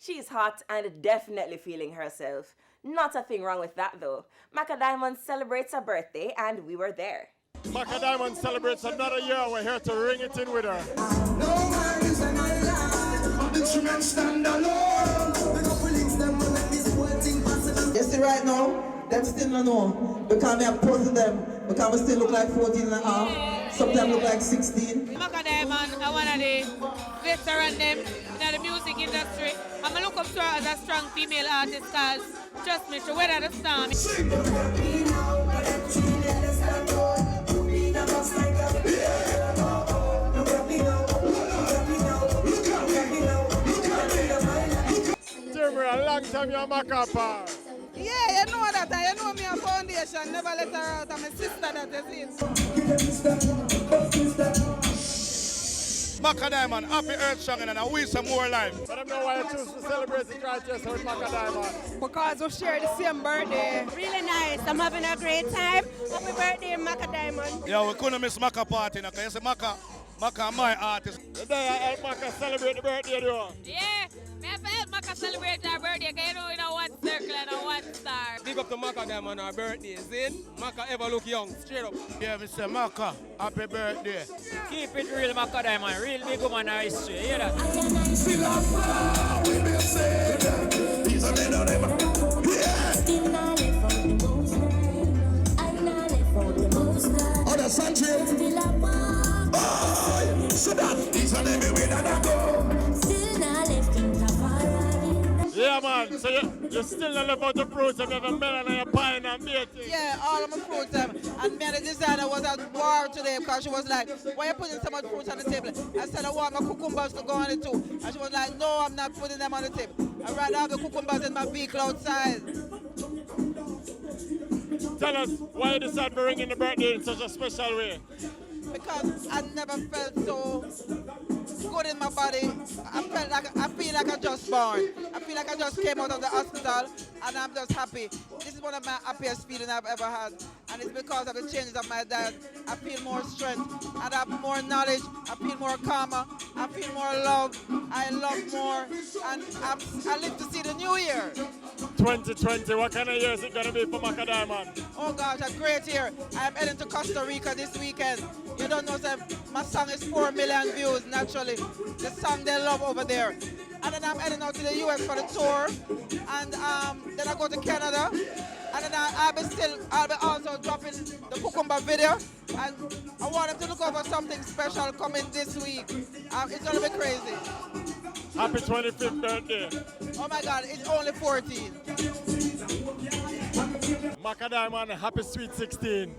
She's hot and definitely feeling herself. Not a thing wrong with that though. Maka Diamond celebrates her birthday and we were there. Maka Diamond celebrates another year. We're here to ring it in with her. No worries in my life. Instruments stand alone. The couple links them will make this whole thing possible. You see right now, them still don't know. Because me are posing them. Because we still look like 14 and a half. Sometimes look like 16. Maka Diamond are one of the veteran them in the music industry. I'm going to look up to her as a strong female artist because, trust me, she weather the storm. Jeremy, a long time you're Maka Power. Yeah, you know that. You know me a foundation. Never let her out. I'm a sister that you see. Maka Diamond, happy Earth Song and I wish some more life. But I don't know why you choose to celebrate the contest with Maka Diamond. Because we share the same birthday. Really nice. I'm having a great time. Happy birthday, Maka Diamond. Yeah, we couldn't miss Maka party now, because Maka my artist. Today I help Maka celebrate the birthday though. Yeah, me have to help Maka celebrate her birthday because you know in a one circle and a one star. Big up to Maka Diamond, our birthday is in. Maka ever look young, straight up. Yeah, we say Maka, happy birthday. Keep it real, Maka Diamond. Real big woman in our history, hear that? Other country. So that is an everywhere that I go. Yeah man, so you still not live out the fruits of your melon and your pine and beating. Yeah, all of my fruits. And me and the designer was at war today because she was like, why are you putting so much fruits on the table? I said, I want my cucumbers to go on it too. And she was like, no, I'm not putting them on the table. I'd rather have the cucumbers in my vehicle outside. Tell us why you decided to bring in the birthday in such a special way. Because I never felt so good in my body. I feel like I just born. I feel like I just came out of the hospital and I'm just happy. This is one of my happiest feelings I've ever had. And it's because of the changes of my diet. I feel more strength and I have more knowledge. I feel more calmer. I feel more love. I love more. And I live to see the new year. 2020, what kind of year is it going to be for Maka Diamond? Oh gosh, a great year. I'm heading to Costa Rica this weekend. You don't know, sir, my song is 4 million views naturally. The song they love over there. And then I'm heading out to the US for the tour. And then I go to Canada. And then I'll be also dropping the Cucumber video. And I want them to look over something special coming this week. It's gonna be crazy. Happy 25th birthday. Oh my God, it's only 14. Maka Diamond, happy sweet 16.